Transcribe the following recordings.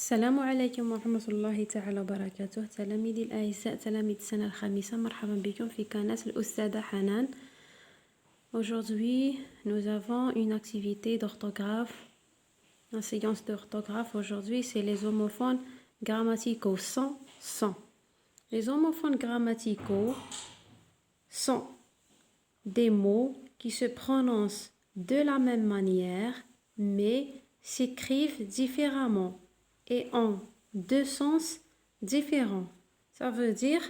السلام عليكم ورحمة الله تعالى وبركاته. تلاميذي الأعزاء تلاميذ السنة الخامسة، مرحبا بكم في قناة الأستاذة حنان. Aujourd'hui, nous avons une activité d'orthographe, une séance d'orthographe. Aujourd'hui, c'est les homophones grammaticaux sans. Les homophones grammaticaux sont des mots qui se prononcent de la même manière, mais s'écrivent différemment et en deux sens différents. Ça veut dire,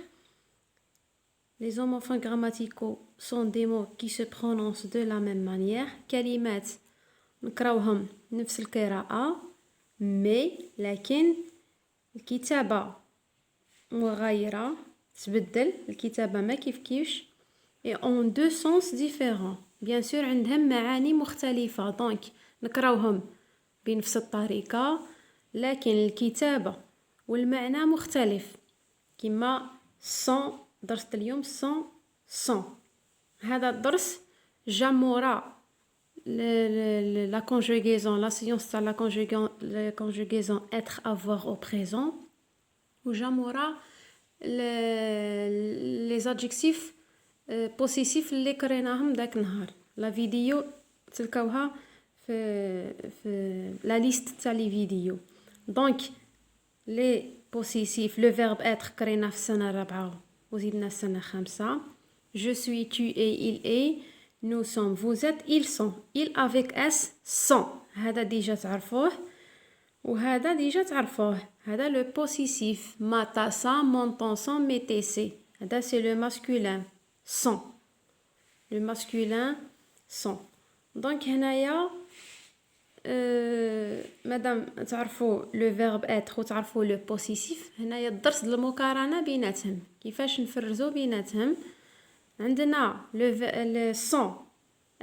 les homophones grammaticaux sont des mots qui se prononcent de la même manière. كلمات نقراوهم نفس القراءة، mais لكن الكتابة مغايرة، تبدل الكتابة ما كيفكيفش et en deux sens différents. Bien sûr عندهم معاني مختلفة، donc نقراوهم بنفس الطريقة لكن الكتابة والمعنى مختلف. كما sans، درس اليوم sans. هذا الدرس جا مورا la conjugaison، la science تاع la conjugaison être, avoir au présent، وجا مورا les adjectifs possessifs اللي قريناهم داك النهار. لا فيديو تلقاوها في لا ليست تاع لي فيديو. دونك لي possessifs، le verbe être قريناه في السنة الرابعة وزيدنا السنة الخامسة. je suis، tu es، il est، nous sommes، vous êtes، ils sont. il avec s sont، هذا ديجا تعرفوه وهذا ديجا تعرفوه. هذا لو possessif، ما تا sa، mon ton son، mes tes ses. هذا c'est le masculin sont، le masculin sont. donc هنايا مادام تعرفوا لو فيرب être وتعرفوا لو بوسيسيف، هنايا الدرس ديال المقارنه بيناتهم، كيفاش نفرزوا بيناتهم. عندنا le son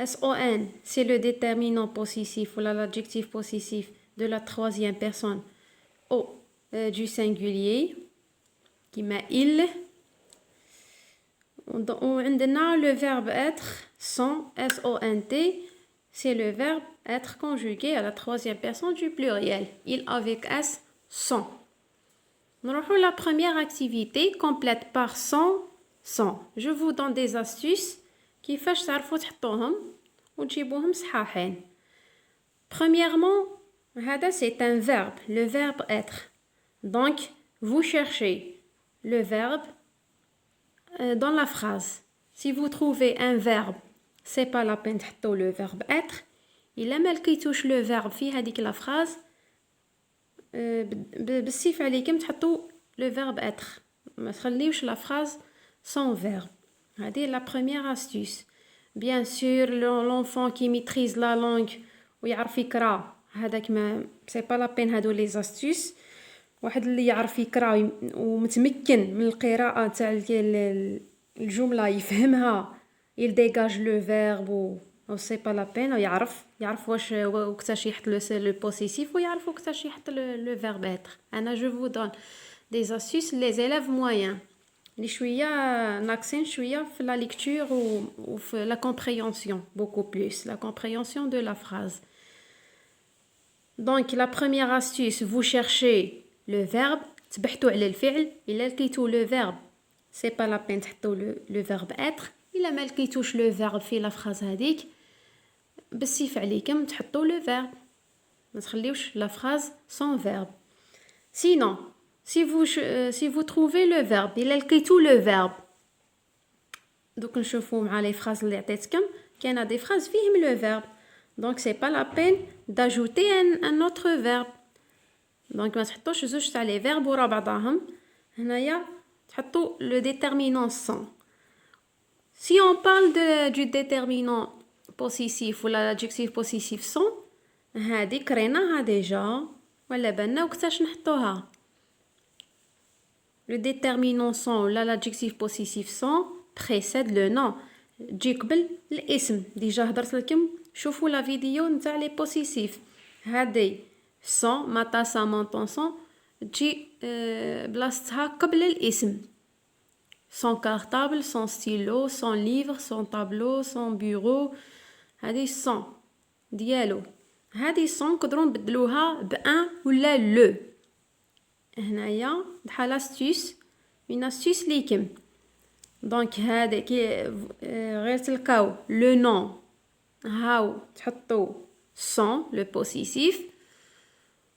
son c'est le déterminant possessif ou l'adjectif possessif de la troisième personne au du singulier كيما il. وعندنا le verbe être sont sont c'est le verbe être conjugué à la troisième personne du pluriel. il avec s sont. نروحوا la première activité complète par sont. je vous donne des astuces كيفاش تعرفوا تحطوهم وتجيبوهم صحاحين. premièrement هذا c'est un verbe، le verbe être. donc vous cherchez le verbe dans la phrase. si vous trouvez un verbe c'est pas la peine تحطوا le verbe être. إلا ما لقيتوش لو فيرب في هذيك لا فراز بالسيف عليكم تحطوا لو فيرب être، ما تخليوش لا فراز sans verbe. هذه لا première astuce. bien sûr l'enfant qui maîtrise la langue ويعرف يقرا، هذاك ما c'est pas la peine هادو لي astuces. واحد اللي يعرف يقرا ومتمكن من القراءة تاع الجملة يفهمها، il dégage le verbe و c'est pas la peine. يعرف واش وقتاش يحط le possessif ويعرف وقتاش يحط le verbe être. انا je vous donne des astuces les élèves moyens اللي شويه ناقصين شويه في la lecture و في la compréhension, beaucoup plus la compréhension de la phrase. donc la première astuce, vous cherchez le verbe، تبحثوا على الفعل. الا لقيتوا le verbe c'est pas la peine تحطوا le verbe être. الا ما لقيتوش le verbe في la phrase هذيك بالسيف عليكم تحطوا le verbe، ما تخليوش la phrase sans verbe. sinon si vous trouvez le verbe، الا لقيتوا le verbe، دوك نشوفوا مع les phrases اللي عطيتكم كاينه des phrases فيهم le verbe. donc c'est pas la peine d'ajouter un autre verbe. donc ما تحطوش زوج تاع les verbes ورا بعضهم. هنايا تحطوا le déterminant sont. si on parle du déterminant possessif ou l'adjectif possessif sont، هذه قريناها ديجا ولا بالنا وقتاش نحطوها. le déterminant sont ou l'adjectif possessif sont précède le nom، تجي قبل الاسم. ديجا هضرت لكم، شوفوا لا فيديو نتاع لي بوسيسيف. هذه sont ما تا sa mon ton son تجي بلاصتها قبل الاسم. son cartable، son stylo، son livre، son tableau، son bureau. هذه son ديالو. هذه son نقدروا نبدلوها بان ولا لو. هنايا بحال astuce une astuce ليكم دونك هذا كي غير تلقاو لو نون هاو تحطوا سون لو بوسيسيف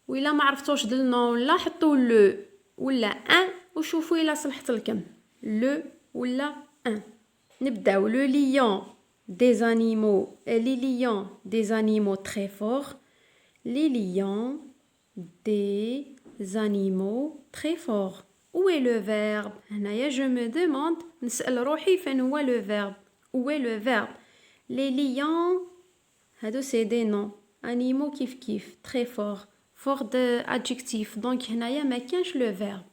وإلا ما عرفتوش د النون ولا حطوا لو ولا ان وشوفوا إلا صلحت لكم لو ولا ان. نبداو لو ليون des animaux les lions des animaux très forts les lions des animaux très forts. Où est le verbe? هنايا je me demande نسأل روحي فين هو le verbe. Où est le verbe? Les lions هادو c'est des noms animaux كيف كيف très fort fort de adjectif donc هنايا ما كانش le verbe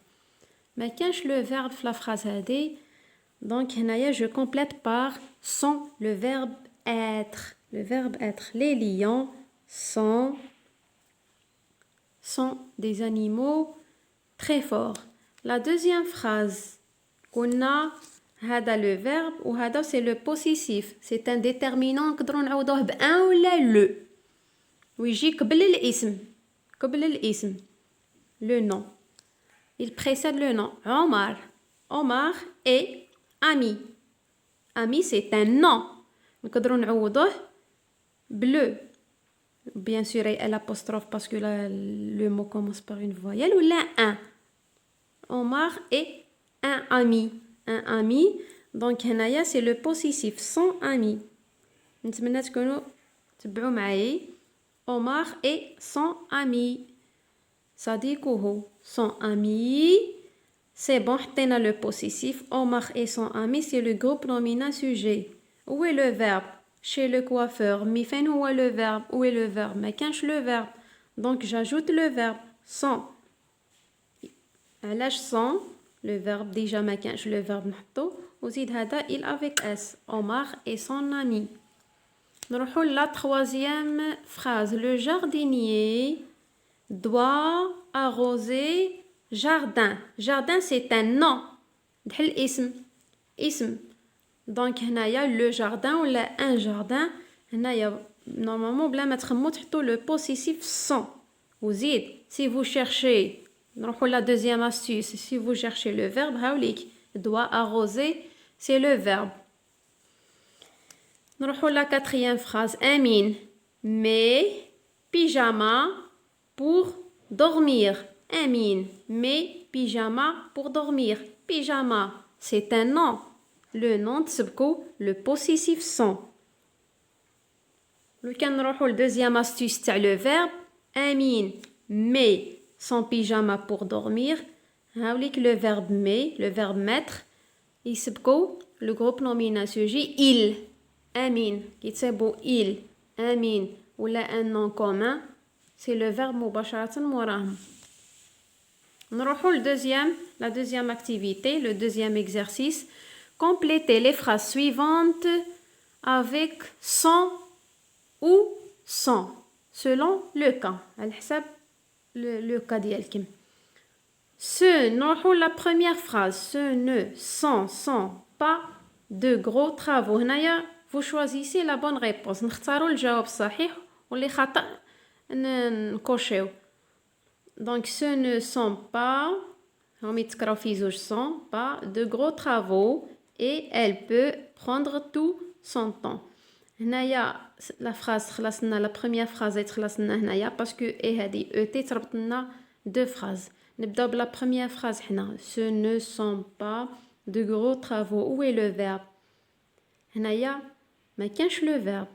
ما كانش le verbe في la phrase هادي donc هنايا je complète par sont le verbe être le verbe être. Les lions sont des animaux très forts. La deuxième phrase قلنا هذا le verbe وهذا c'est le possessif c'est un déterminant نقدروا نعوضوه بان ولا لو ويجي قبل الاسم le nom il précède le nom. Omar est ami c'est un nom نقدروا نعوضوه bleu bien sûr l'apostrophe parce que le mot commence par une voyelle ou là un. Omar est un ami donc هنايا c'est le possessif son ami. نتمنى تكونوا تبعوا معايا. Omar est son ami صديقه son ami c'est bon حطينا le possessif. Omar et son ami c'est le groupe nominal sujet. Où est le verbe? Chez le coiffeur. Mais فين هو le verbe? Où est le verbe? ما كانش le verbe donc j'ajoute le verbe son. علاش son le verbe déjà ما كانش le verbe نحطو وزيد هذا il avec s. Omar et son ami. نروحو la troisième phrase. Le jardinier doit arroser jardin c'est un nom بحال اسم donc هنايا le jardin ولا un jardin هنايا normalement بلا ما تخمو تحطو le possessif son وزيد si vous cherchez نروحو la deuxième astuce si vous cherchez le verbe هاوليك doit arroser c'est le verbe. نروحو la quatrième phrase. Amine met pyjama pour dormir. Amine met pyjama pour dormir. Pyjama c'est un nom le nom تسبقو le possessif son. لو كان نروحو deuxième astuce تاع le verbe. Amine met son pyjama pour dormir. هاوليك le verbe met le verbe mettre يسبقو le groupe nominal sujet il. Amine كيتسبقو il Amine ولا un nom commun c'est le verbe مباشرة موراهم. نروحو la deuxième activité le deuxième exercice. Complétez les phrases suivantes avec son ou sans selon le cas على حساب le cas ديالكم. نروحو la première phrase. Ce ne sont pas de gros travaux. هنايا vous choisissez la bonne réponse. نختاروا الجواب الصحيح واللي خطأ نكوشيو. donc ce ne sont pas هم يتكراو في زوج sont pas de gros travaux et elle peut prendre tout son temps. هنايا la phrase خلصنا la première phrase تخلصنا هنايا parce que هذه et تربط لنا deux phrases. نبداو بلا première phrase حنا. Ce ne sont pas de gros travaux. Où est le verbe? هنايا ما كانش le verbe.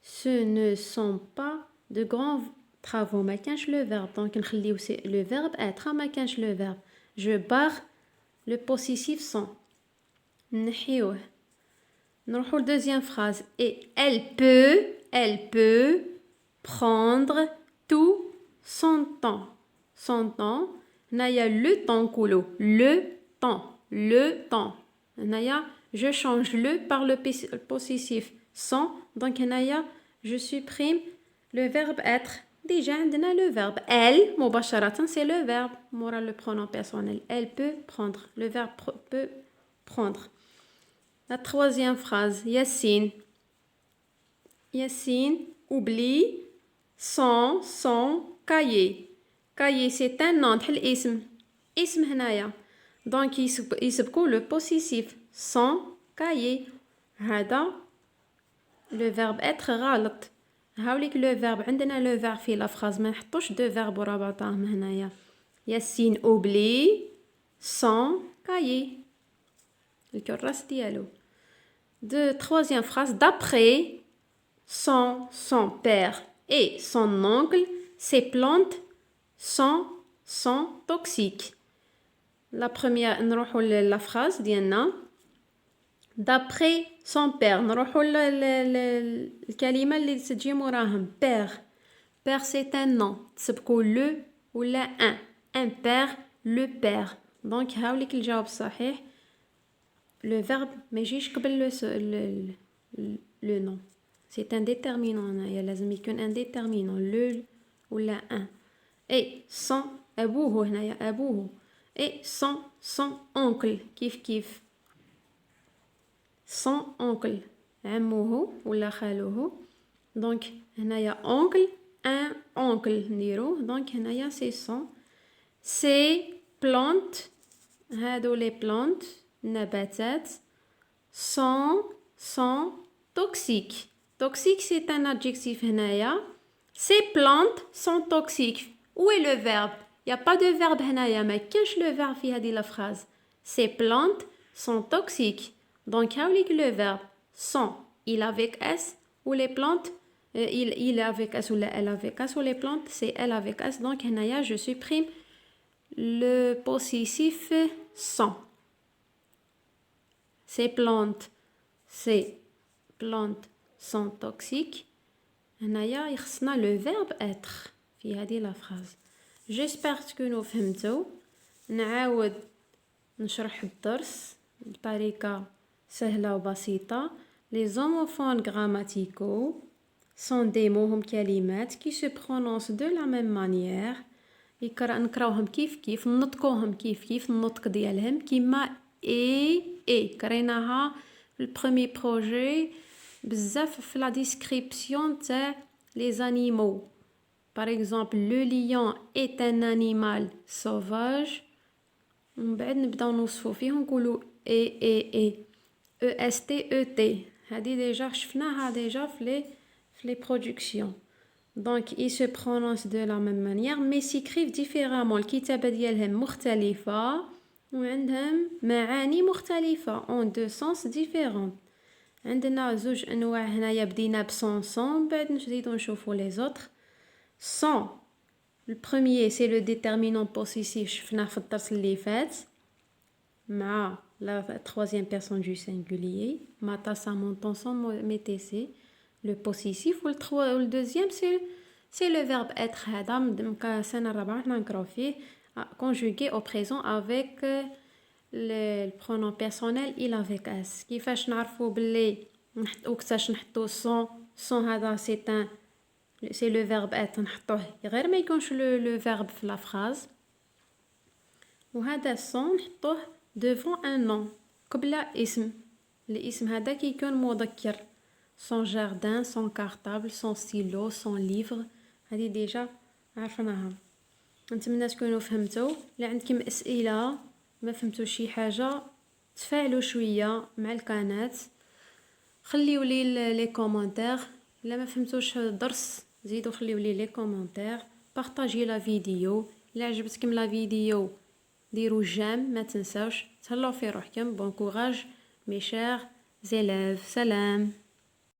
Ce ne sont pas de grands travaux. ما كانش le verbe donc نخليو le verbe être ما كانش le verbe. Je barre le possessif sont. نحيوه. نروحو deuxième phrase. Et elle peut prendre tout son temps. هنايا le temps نقولو le temps. هنايا je change le par le possessif son donc هنايا je supprime le verbe être. Déjà عندنا le verbe elle مباشرة c'est le verbe مورا le pronom personnel. Elle peut prendre le verbe peut prendre. La troisième phrase. Yassine oublie son cahier c'est un nom بحال الاسم اسم هنايا دونك يسبقوا لو بوسيسيف سون كايي. هذا لو فيرب اتر غلط. هاوليك لو فيرب عندنا لو فيرب في لا فراز ما نحطوش دو فيرب ورا بعضهم هنايا. ياسين اوبلي سون كايي الكراس ديالو. De troisième phrase, d'après son père et son oncle, ces plantes sont toxiques. La première, نروحوا la phrase ديالنا. D'après son père, نروحوا الكلمة اللي تجي موراهم. Père, père c'est un nom. تسبقوا le ولا un père, le père. Donc هاوليك الجواب الصحيح. Le verbe ما يجيش قبل le nom. C'est un déterminant هنايا لازم يكون un déterminant le ولا un. Et son أبوه هنايا أبوه. Et son oncle كيف son oncle عموه ولا خالوه. donc هنايا oncle un oncle نديرو. donc هنايا c'est son. ces plantes هادو les plantes النباتات sont toxiques. Toxique c'est un adjectif هنايا. Ces plantes sont toxiques. Où est le verbe? Il n'y a pas de verbe هنايا ما كانش le verbe في هذه la phrase. Ces plantes sont toxiques. Donc هاوليك le verbe sont il avec s ou les plantes il avec s ou elle avec s ou les plantes c'est elle avec s. donc هنايا je supprime le possessif sont. Ces plantes sont toxiques. هنايا يخصنا le verbe être في هذه la phrase. j'espère تكونوا فهمتوا. نعاود نشرح الدرس بطريقة سهلة وبسيطة. les homophones grammaticaux sont des mots هم كلمات qui se prononcent de la même manière. نقراوهم كيف نطقوهم كيف النطق ديالهم كيما اي قريناها في البروميي بروجي بزاف في لا ديسكريبسيون تاع لي زانيمو. par exemple le lion est un animal sauvage. ومن بعد نبداو نوصفو فيه نقولو اي est et هذه ديجا شفناها ديجا في les productions. donc ils se prononcent de la même manière mais s'écrivent différemment. الكتابة ديالهم مختلفة وعندهم معاني مختلفة en deux sens différents. عندنا زوج انواع هنايا بدينا بسون بعد نزيدو نشوفو les autres. son le premier c'est le déterminant possessif شفناه في الدرس اللي فات مع la troisième personne du singulier mata sa montant son métc le possessif. ou le deuxième c'est le verbe être. هذا من السنة الرابعة حنا نقراو فيه conjugué au présent avec le pronom personnel il avec s. كيفاش نعرفوا باللي وقتاش نحطو son هذا c'est le verbe être نحطوه غير ما يكونش le verbe في la phrase. وهذا son نحطوه devant un nom قبل اسم. الاسم هذا كيكون مذكر son jardin son cartable son stylo son livre. هذه ديجا عرفناها. نتمنى تكونوا فهمتوا. لا عندكم اسئله ما فهمتوا شي حاجه تفاعلوا شويه مع القناه خليوا لي لي كومونتير. الا ما فهمتوش الدرس زيدوا خليوا لي لي كومونتير. بارطاجي لا فيديو. الا عجبتكم لا فيديو ديروا جيم ما تنساوش. تهلاو في روحكم. بون كوراج مي شير زيليف. سلام.